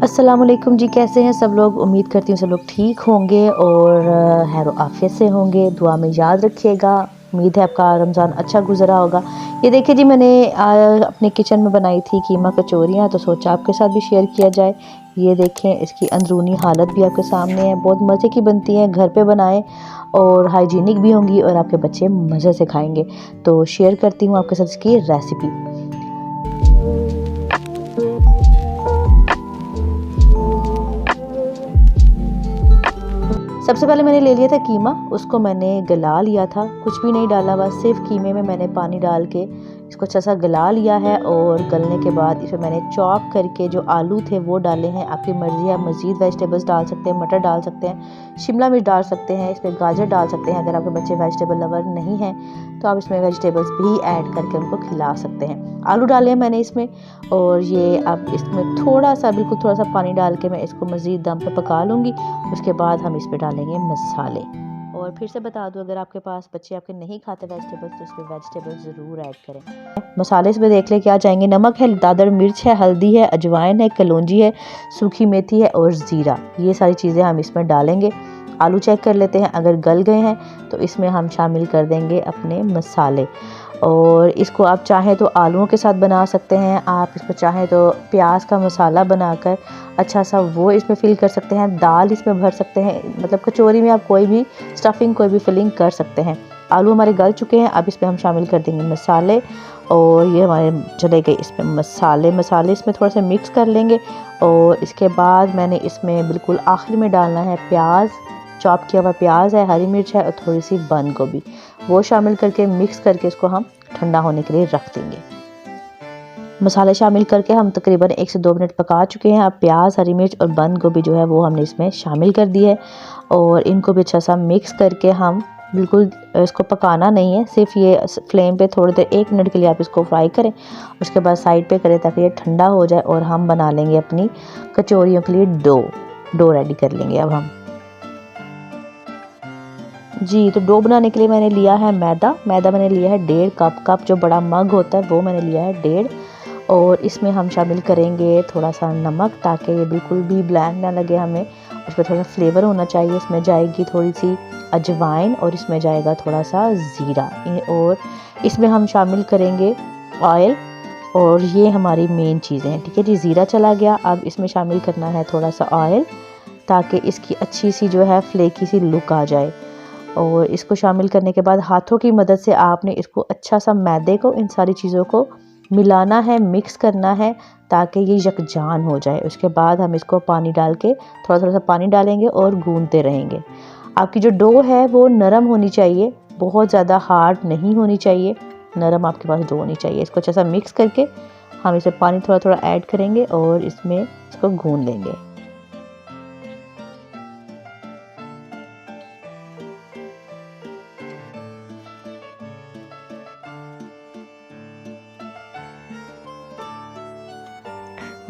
अस्सलामुअलैकुम जी, कैसे हैं सब लोग। उम्मीद करती हूँ सब लोग ठीक होंगे और खैर आफियत से होंगे। दुआ में याद रखिएगा। उम्मीद है आपका रमज़ान अच्छा गुजरा होगा। ये देखिए जी, मैंने अपने किचन में बनाई थी कीमा कचौरियाँ, तो सोचा आपके साथ भी शेयर किया जाए। ये देखें, इसकी अंदरूनी हालत भी आपके सामने है। बहुत मज़े की बनती हैं, घर पे बनाएं और हाइजीनिक भी होंगी और आपके बच्चे मज़े से खाएंगे। तो शेयर करती हूँ आपके साथ इसकी रेसिपी। सबसे पहले मैंने ले लिया था कीमा, उसको मैंने गला लिया था। कुछ भी नहीं डाला, बस सिर्फ कीमे में मैंने पानी डाल के इसको अच्छा सा गला लिया है। और गलने के बाद इसमें मैंने चॉप करके जो आलू थे वो डाले हैं। आपकी मर्ज़ी है, मज़ीद वेजिटेबल्स डाल सकते हैं, मटर डाल सकते हैं, शिमला मिर्च डाल सकते हैं, इसमें गाजर डाल सकते हैं। अगर आपके बच्चे वेजिटेबल लवर नहीं हैं तो आप इसमें वेजिटेबल्स भी ऐड करके उनको खिला सकते हैं। आलू डाले हैं मैंने इसमें, और ये अब इसमें थोड़ा सा, बिल्कुल थोड़ा सा पानी डाल के मैं इसको मज़ीद दम पे पका लूँगी। उसके बाद हम इस पर डालेंगे मसाले। और फिर से बता दूं, अगर आपके पास बच्चे आपके नहीं खाते वेजिटेबल्स तो इसमें वेजिटेबल्स ज़रूर ऐड करें। मसाले इसमें देख ले क्या जाएंगे। नमक है, दादर मिर्च है, हल्दी है, अजवाइन है, कलौंजी है, सूखी मेथी है और ज़ीरा। ये सारी चीज़ें हम इसमें डालेंगे। आलू चेक कर लेते हैं, अगर गल गए हैं तो इसमें हम शामिल कर देंगे अपने मसाले। और इसको आप चाहें तो आलूओं के साथ बना सकते हैं, आप इसको चाहें तो प्याज का मसाला बनाकर अच्छा सा वो इसमें फिल कर सकते हैं। दाल इसमें भर सकते हैं, मतलब कचौरी में आप कोई भी स्टफिंग, कोई भी फिलिंग कर सकते हैं। आलू हमारे गल चुके हैं, अब इसमें हम शामिल कर देंगे मसाले। और ये हमारे चले गए इसमें मसाले इसमें थोड़ा सा मिक्स कर लेंगे। और इसके बाद मैंने इसमें बिल्कुल आखिर में डालना है प्याज, चॉप किया हुआ प्याज है, हरी मिर्च है और थोड़ी सी बंद गोभी, वो शामिल करके मिक्स करके इसको हम ठंडा होने के लिए रख देंगे। मसाले शामिल करके हम तकरीबन 1 से 2 मिनट पका चुके हैं। अब प्याज, हरी मिर्च और बंद गोभी जो है वो हमने इसमें शामिल कर दी है। और इनको भी अच्छा सा मिक्स करके हम बिल्कुल इसको पकाना नहीं है, सिर्फ ये फ्लेम पे थोड़ी देर 1 मिनट के लिए आप इसको फ्राई करें। उसके बाद साइड पे करें ताकि ये ठंडा हो जाए। और हम बना लेंगे अपनी कचौरियों के लिए डो रेडी कर लेंगे अब हम जी। तो डो बनाने के लिए मैंने लिया है मैदा मैंने लिया है 1.5 कप जो बड़ा मग होता है वो मैंने लिया है 1.5। और इसमें हम शामिल करेंगे थोड़ा सा नमक, ताकि ये बिल्कुल भी ब्लैंक ना लगे हमें। उसमें थोड़ा फ्लेवर होना चाहिए। इसमें जाएगी थोड़ी सी अजवाइन और इसमें जाएगा थोड़ा सा ज़ीरा। और इसमें हम शामिल करेंगे ऑयल। और ये हमारी मेन चीज़ें हैं, ठीक है जी। ज़ीरा चला गया, अब इसमें शामिल करना है थोड़ा सा ऑयल, ताकि इसकी अच्छी सी जो है फ्लेकी सी लुक आ जाए। और इसको शामिल करने के बाद हाथों की मदद से आपने इसको अच्छा सा मैदे को, इन सारी चीज़ों को मिलाना है, मिक्स करना है ताकि ये यकजान हो जाए। उसके बाद हम इसको पानी डाल के थोड़ा थोड़ा सा पानी डालेंगे और गूंदते रहेंगे। आपकी जो डो है वो नरम होनी चाहिए, बहुत ज़्यादा हार्ड नहीं होनी चाहिए, नरम आपके पास डो होनी चाहिए। इसको अच्छा सा मिक्स करके हम इसमें पानी थोड़ा थोड़ा ऐड करेंगे और इसमें इसको गूंद लेंगे।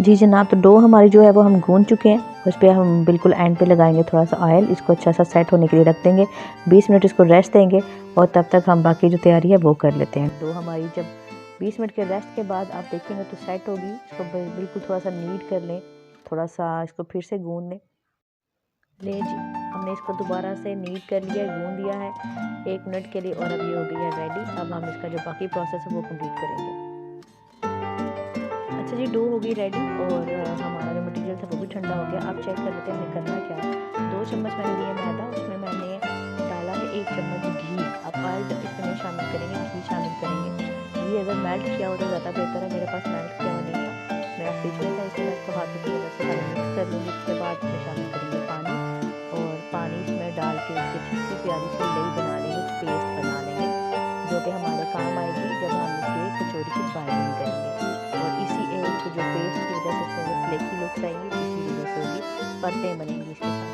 जी जनाब, तो डो हमारी जो है वो हम गूंद चुके हैं। उस पर हम बिल्कुल एंड पे लगाएंगे थोड़ा सा ऑयल। इसको अच्छा सा सेट होने के लिए रख देंगे, 20 मिनट इसको रेस्ट देंगे। और तब तक हम बाकी जो तैयारी है वो कर लेते हैं। डो हमारी जब 20 मिनट के रेस्ट के बाद आप देखेंगे तो सेट होगी। इसको बिल्कुल थोड़ा सा नीड कर लें, थोड़ा सा इसको फिर से गूंद लें। ले जी, हमने इसको दोबारा से नीड कर लिया, गूंद दिया है 1 मिनट के लिए और अब ये हो गई है रेडी। अब हम इसका जो बाकी प्रोसेस है वो कंप्लीट करेंगे। अच्छा जी, डो हो गई रेडी और हमारा जो मटेरियल था वो भी ठंडा हो गया। अब चेक कर लेते हैं हमें करना क्या है। 2 चम्मच मैंने लिया मैदा, उसमें मैंने डाला है 1 चम्मच घी। अब ऑयल इसमें नहीं शामिल करेंगे, घी शामिल करेंगे। घी अगर मेल्ट किया हो तो ज़्यादा बेहतर है। मेरे पास मेल्ट किया हुआ नहीं था, मेरा फ्रिज में था, इसलिए मैं इसको हाथों की मदद से पहले मिक्स कर लूँगी। उसके बाद इसमें शामिल करेंगे पानी, और पानी इसमें डाल के इसकी अच्छी सी प्यारी सी लई बना लेंगे, पेस्ट बना लेंगे, जो कि हमारे काम आएगी जब हम इसके कचौरी की बाइंडिंग करेंगे। तो जो पेस्ट की वजह से इसमें जो फ्लेकी लुक्स आएंगी, इसी वजह से होगी, परतें बनेंगी इसके साथ।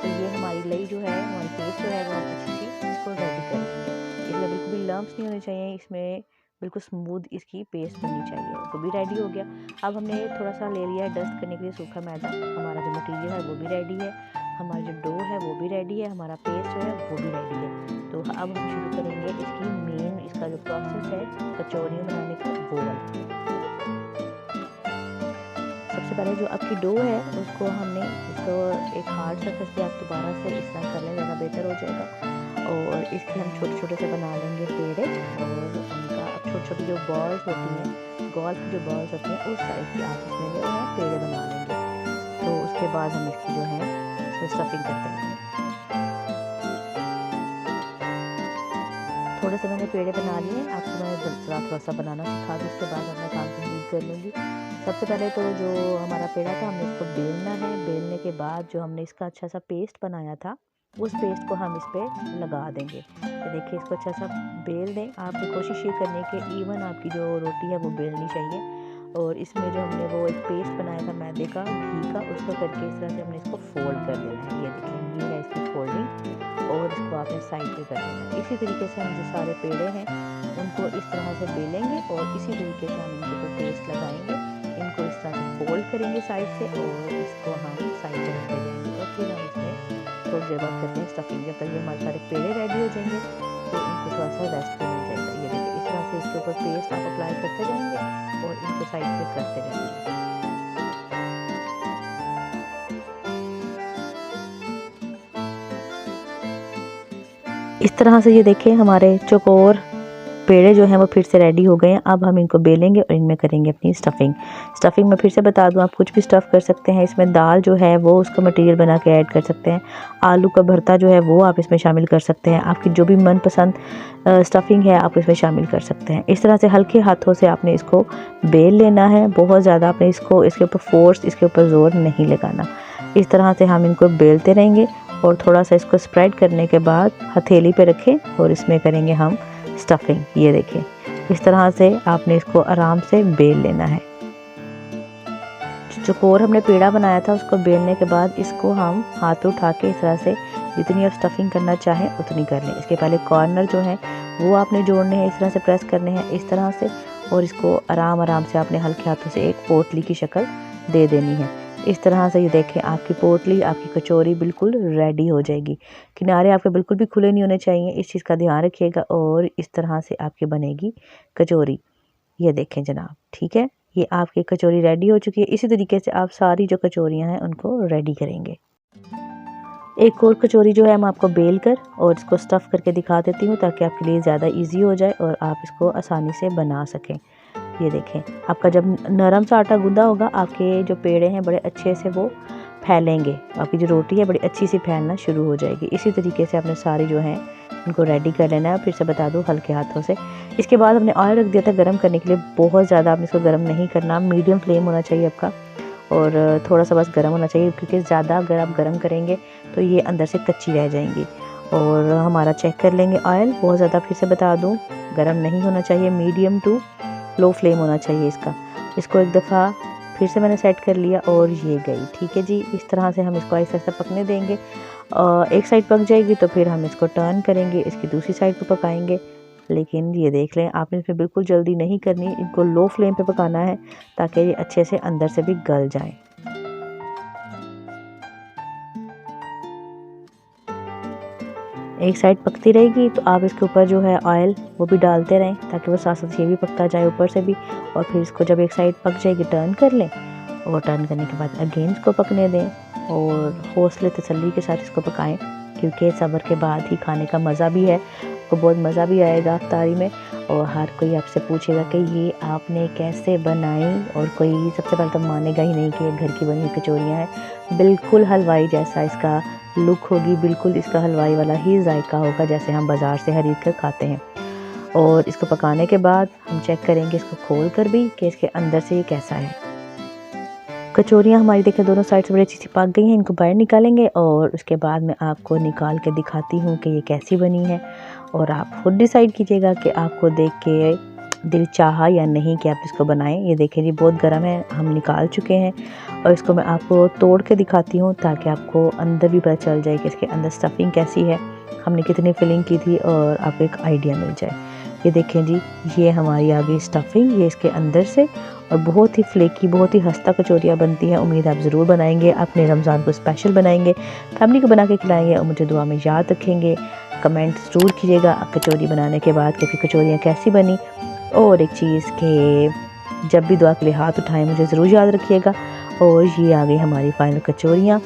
तो ये हमारी लई जो है, हमारी पेस्ट जो है वो हम अच्छी सी इसको रेडी कर लेंगे। इसमें बिल्कुल भी लम्प्स नहीं होने चाहिए, इसमें बिल्कुल स्मूथ इसकी पेस्ट बननी चाहिए। वो भी रेडी हो गया। अब हमने थोड़ा सा ले लिया है डस्ट करने के लिए सूखा मैदा। हमारा जो मटीरियल है वो भी रेडी है, हमारा जो डो है वो भी रेडी है, हमारा पेस्ट जो है वो भी रेडी है। तो अब हम शुरू करेंगे इसकी मेन, इसका जो प्रोसेस है कचौरियाँ बनाने का, वो वाला। सबसे पहले जो आपकी डो है उसको हमने इसको एक हार्ड सरफेस पे आप दोबारा से इस तरह कर लें, ज़्यादा बेहतर हो जाएगा। और इसके हम छोटे छोटे से बना लेंगे पेड़े, और उनका अब छोटी छोटी जो बॉल्स होती हैं, गोल्फ की जो बॉल्स होती हैं उस साइज़ की आप इसमें जो है पेड़े बना लेंगे। तो उसके बाद हम इसकी जो है इसमें स्टफिंग करते हैं। थोड़े से मैंने पेड़े बना लिए, आपको मैं थोड़ा सा बनाना सिखा दूँ, उसके बाद अपना काम कंप्लीट कर लूँगी। सबसे पहले तो जो हमारा पेड़ा था हमने इसको बेलना है। बेलने के बाद जो हमने इसका अच्छा सा पेस्ट बनाया था उस पेस्ट को हम इस पर लगा देंगे। तो देखिए इसको अच्छा सा बेल दें। आपकी कोशिश ये करनी है कि इवन आपकी जो रोटी है वो बेलनी चाहिए। और इसमें जो हमने वो एक पेस्ट बनाया था मैदे का, घी का, उसको करके इस तरह से हमने इसको फोल्ड कर देना है। ये देखिए ये है इसकी फोल्डिंग, और इसको आपने साइड पे कर देना है। इसी तरीके से हम जो सारे पेड़े हैं उनको इस तरह से बेलेंगे और इसी तरीके से हम इनके ऊपर पेस्ट लगाएंगे। इनको इस तरह से फोल्ड करेंगे साइड से, और इसको हम साइड पे रखते जाएंगे। और फिर हम इसमें थोड़ी देर बाद करते हैं स्टफिंग। जब तक ये हमारे सारे पेड़े रेडी हो जाएंगे तो इनको थोड़ा सा रेस्ट भी मिल जाएगा। ये देखिए इस तरह से इसके ऊपर पेस्ट आप अप्लाई करते जाएंगे और इनको साइड पे करते जाएंगे। इस तरह से ये देखें हमारे चौकोर पेड़े जो हैं वो फिर से रेडी हो गए हैं। अब हम इनको बेलेंगे और इनमें करेंगे अपनी स्टफिंग। स्टफिंग में फिर से बता दूं, आप कुछ भी स्टफ़ कर सकते हैं। इसमें दाल जो है वो उसका मटेरियल बना के ऐड कर सकते हैं। आलू का भरता जो है वो आप इसमें शामिल कर सकते हैं। आपकी जो भी मनपसंद स्टफिंग है आप इसमें शामिल कर सकते हैं। इस तरह से हल्के हाथों से आपने इसको बेल लेना है। बहुत ज़्यादा आपने इसके ऊपर फोर्स, इसके ऊपर ज़ोर नहीं लगाना। इस तरह से हम इनको बेलते रहेंगे और थोड़ा सा इसको स्प्रेड करने के बाद हथेली पे रखें और इसमें करेंगे हम स्टफिंग। ये देखें इस तरह से आपने इसको आराम से बेल लेना है। चौकोर हमने पेड़ा बनाया था उसको बेलने के बाद इसको हम हाथ उठा के इस तरह से जितनी आप स्टफिंग करना चाहें उतनी कर लें। इसके पहले कॉर्नर जो है वो आपने जोड़ने हैं, इस तरह से प्रेस करने हैं इस तरह से, और इसको आराम से आपने हल्के हाथों से एक पोटली की शक्ल दे देनी है। इस तरह से ये देखें आपकी पोटली, आपकी कचौरी बिल्कुल रेडी हो जाएगी। किनारे आपके बिल्कुल भी खुले नहीं होने चाहिए, इस चीज़ का ध्यान रखिएगा। और इस तरह से आपकी बनेगी कचौरी। ये देखें जनाब, ठीक है, ये आपकी कचौरी रेडी हो चुकी है। इसी तरीके से आप सारी जो कचौरियाँ हैं उनको रेडी करेंगे। एक और कचौरी जो है मैं आपको बेल कर और इसको स्टफ़ करके दिखा देती हूँ ताकि आपके लिए ज़्यादा ईजी हो जाए और आप इसको आसानी से बना सकें। ये देखें आपका जब नरम सा आटा गूंदा होगा आपके जो पेड़े हैं बड़े अच्छे से वो फैलेंगे। आपकी जो रोटी है बड़ी अच्छी सी फैलना शुरू हो जाएगी। इसी तरीके से आपने सारी जो है इनको रेडी कर लेना है। फिर से बता दूँ हल्के हाथों से। इसके बाद हमने ऑयल रख दिया था गर्म करने के लिए। बहुत ज़्यादा आपने इसको गर्म नहीं करना, मीडियम फ्लेम होना चाहिए आपका, और थोड़ा सा बस गर्म होना चाहिए, क्योंकि ज़्यादा अगर आप गर्म करेंगे तो ये अंदर से कच्ची रह जाएंगी। और हमारा चेक कर लेंगे ऑयल, बहुत ज़्यादा फिर से बता दूँ गर्म नहीं होना चाहिए, मीडियम टू लो फ्लेम होना चाहिए इसका। इसको एक दफ़ा फिर से मैंने सेट कर लिया और ये गई, ठीक है जी। इस तरह से हम इसको ऐसा पकने देंगे। एक साइड पक जाएगी तो फिर हम इसको टर्न करेंगे, इसकी दूसरी साइड पे पकाएंगे। लेकिन ये देख लें आपने इसमें बिल्कुल जल्दी नहीं करनी, इनको लो फ्लेम पे पकाना है ताकि ये अच्छे से अंदर से भी गल जाएं। एक साइड पकती रहेगी तो आप इसके ऊपर जो है ऑयल वो भी डालते रहें ताकि वो साथ साथ ये भी पकता जाए ऊपर से भी। और फिर इसको जब एक साइड पक जाएगी टर्न कर लें, और टर्न करने के बाद अगेन इसको पकने दें और हौसले तसल्ली के साथ इसको पकाएं, क्योंकि सब्र के बाद ही खाने का मज़ा भी है। आपको बहुत मज़ा भी आएगा इफ्तारी में, और हर कोई आपसे पूछेगा कि ये आपने कैसे बनाई, और कोई सबसे पहले तो मानेगा ही नहीं कि ये घर की बनी हुई कचौरियाँ हैं। बिल्कुल हलवाई जैसा इसका लुक होगी, बिल्कुल इसका हलवाई वाला ही जायका होगा जैसे हम बाज़ार से खरीद कर खाते हैं। और इसको पकाने के बाद हम चेक करेंगे इसको खोल कर भी कि इसके अंदर से ये कैसा है। कचौरियाँ हमारी देखें दोनों साइड से बड़ी अच्छी सी पक गई हैं। इनको बाहर निकालेंगे और उसके बाद मैं आपको निकाल के दिखाती हूँ कि ये कैसी बनी है, और आप खुद डिसाइड कीजिएगा कि आपको देख के दिल चाहा या नहीं कि आप इसको बनाएं। ये देखें जी बहुत गर्म है, हम निकाल चुके हैं और इसको मैं आपको तोड़ के दिखाती हूँ ताकि आपको अंदर भी पता चल जाए कि इसके अंदर स्टफिंग कैसी है, हमने कितनी फिलिंग की थी, और आपको एक आइडिया मिल जाए। ये देखें जी ये हमारी आ गई स्टफिंग, ये इसके अंदर से, और बहुत ही फ्लेकी, बहुत ही खस्ता कचौरियाँ बनती हैं। उम्मीद आप ज़रूर बनाएंगे, अपने रमज़ान को स्पेशल बनाएंगे, फैमिली को बना के खिलाएंगे और मुझे दुआ में याद रखेंगे। कमेंट ज़रूर कीजिएगा कचौरी बनाने के बाद कि कचौरियाँ कैसी बनी। और एक चीज़ कि जब भी दुआ के लिए हाथ उठाएं मुझे ज़रूर याद रखिएगा, और ये आ गई हमारी फाइनल कचौरियाँ।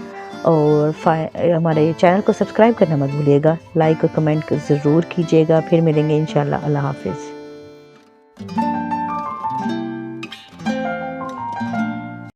और हमारे चैनल को सब्सक्राइब करना मत भूलिएगा, लाइक और कमेंट ज़रूर कीजिएगा। फिर मिलेंगे इंशाल्लाह। अल्लाह हाफिज़।